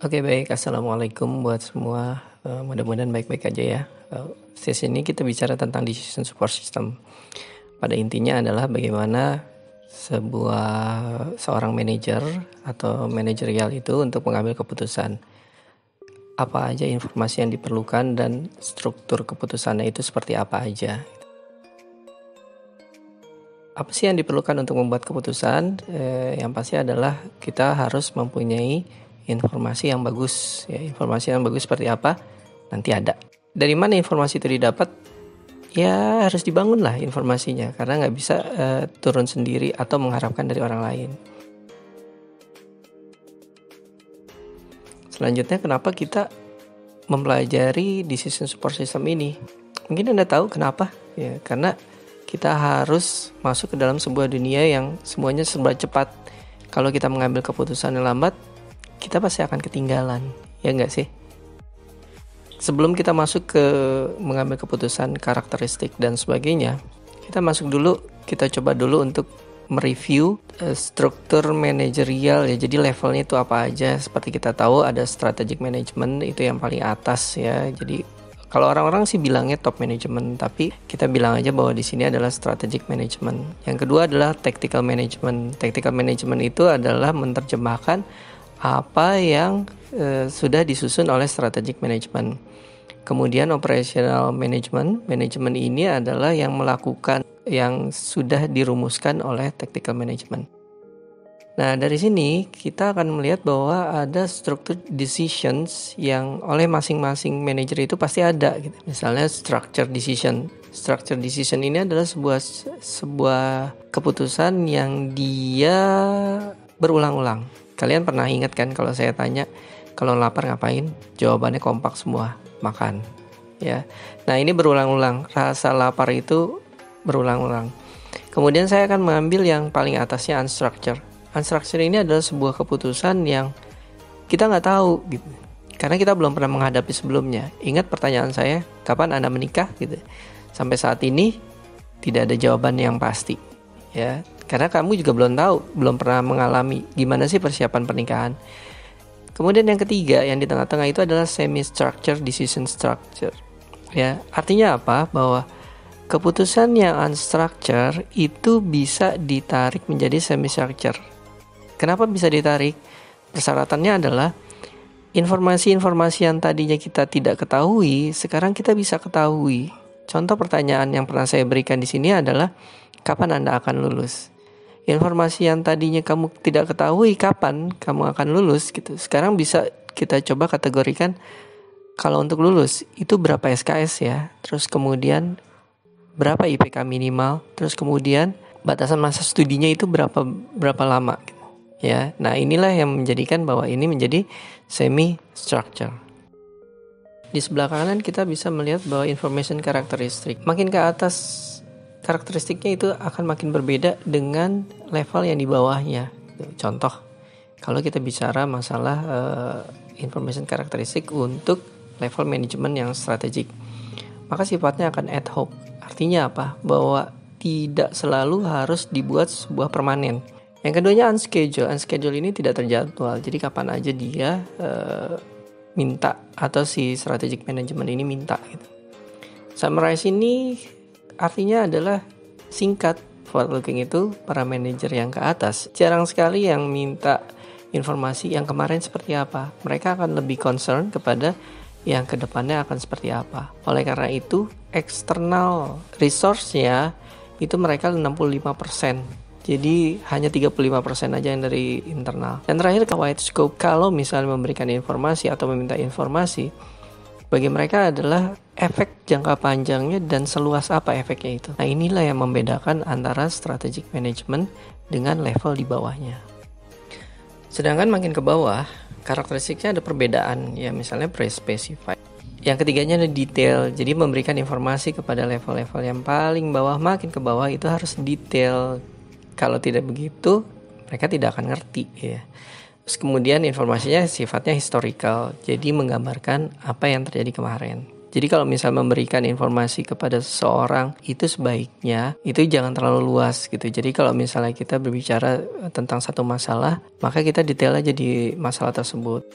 Oke baik, Assalamualaikum buat semua. Mudah-mudahan baik-baik aja ya. Sesi ini kita bicara tentang decision support system. Pada intinya adalah bagaimana seorang manajer atau manajerial itu untuk mengambil keputusan. Apa aja informasi yang diperlukan dan struktur keputusannya itu seperti apa aja. Apa sih yang diperlukan untuk membuat keputusan? Yang pasti adalah kita harus mempunyai informasi yang bagus. Ya, informasi yang bagus seperti apa? Nanti ada. Dari mana informasi itu didapat? Ya harus dibangun lah informasinya, karena nggak bisa turun sendiri atau mengharapkan dari orang lain. Selanjutnya, kenapa kita mempelajari decision support system ini? Mungkin Anda tahu kenapa? Ya, karena kita harus masuk ke dalam sebuah dunia yang semuanya serba cepat. Kalau kita mengambil keputusan yang lambat, kita pasti akan ketinggalan, ya nggak sih? Sebelum kita masuk ke mengambil keputusan, karakteristik dan sebagainya, kita coba dulu untuk mereview struktur manajerial ya. Jadi levelnya itu apa aja? Seperti kita tahu ada strategic management, itu yang paling atas ya. Jadi kalau orang-orang sih bilangnya top management, tapi kita bilang aja bahwa di sini adalah strategic management. Yang kedua adalah tactical management. Tactical management itu adalah menerjemahkan apa yang sudah disusun oleh strategic management. Kemudian operational management. Manajemen ini adalah yang melakukan yang sudah dirumuskan oleh tactical management. Nah, dari sini kita akan melihat bahwa ada struktur decisions yang oleh masing-masing manajer itu pasti ada gitu. Misalnya structure decision. Structure decision ini adalah sebuah keputusan yang dia berulang-ulang. Kalian pernah ingat kan kalau saya tanya, kalau lapar ngapain? Jawabannya kompak semua, makan. Ya. Nah, ini berulang-ulang. Rasa lapar itu berulang-ulang. Kemudian saya akan mengambil yang paling atasnya unstructured. Unstructured ini adalah sebuah keputusan yang kita nggak tahu gitu. Karena kita belum pernah menghadapi sebelumnya. Ingat pertanyaan saya, kapan Anda menikah gitu. Sampai saat ini tidak ada jawaban yang pasti. Ya, karena kamu juga belum pernah mengalami gimana sih persiapan pernikahan. Kemudian yang ketiga, yang di tengah-tengah itu adalah semi-structured decision structure. Ya, artinya apa? Bahwa keputusan yang unstructured itu bisa ditarik menjadi semi-structured. Kenapa bisa ditarik? Persyaratannya adalah informasi-informasi yang tadinya kita tidak ketahui, sekarang kita bisa ketahui. Contoh pertanyaan yang pernah saya berikan di sini adalah, kapan Anda akan lulus? Informasi yang tadinya kamu tidak ketahui kapan kamu akan lulus gitu. Sekarang bisa kita coba kategorikan, kalau untuk lulus itu berapa SKS ya. Terus kemudian berapa IPK minimal, terus kemudian batasan masa studinya itu berapa lama gitu. Ya, nah inilah yang menjadikan bahwa ini menjadi semi structure. Di sebelah kanan kita bisa melihat bahwa information karakteristik. Makin ke atas karakteristiknya itu akan makin berbeda dengan level yang di bawahnya. Contoh, kalau kita bicara masalah information karakteristik untuk level manajemen yang strategik, maka sifatnya akan ad hoc. Artinya apa? Bahwa tidak selalu harus dibuat sebuah permanen. Yang keduanya unscheduled. Unscheduled ini tidak terjadwal. Jadi kapan aja dia minta, atau si strategic management ini minta gitu. Summarize ini artinya adalah singkat. Forward looking itu para manajer yang ke atas jarang sekali yang minta informasi yang kemarin seperti apa. Mereka akan lebih concern kepada yang kedepannya akan seperti apa. Oleh karena itu, external resource-nya itu mereka 65%. Jadi hanya 35% aja yang dari internal. Dan terakhir, wide scope. Kalau misalnya memberikan informasi atau meminta informasi, bagi mereka adalah efek jangka panjangnya dan seluas apa efeknya itu. Nah, inilah yang membedakan antara strategic management dengan level di bawahnya. Sedangkan makin ke bawah, karakteristiknya ada perbedaan, ya misalnya pre-specified. Yang ketiganya ada detail, jadi memberikan informasi kepada level-level yang paling bawah. Makin ke bawah itu harus detail. Kalau tidak begitu, mereka tidak akan ngerti ya. Terus kemudian informasinya sifatnya historical, jadi menggambarkan apa yang terjadi kemarin. Jadi kalau misal memberikan informasi kepada seseorang, itu sebaiknya itu jangan terlalu luas gitu. Jadi kalau misalnya kita berbicara tentang satu masalah, maka kita detail aja di masalah tersebut.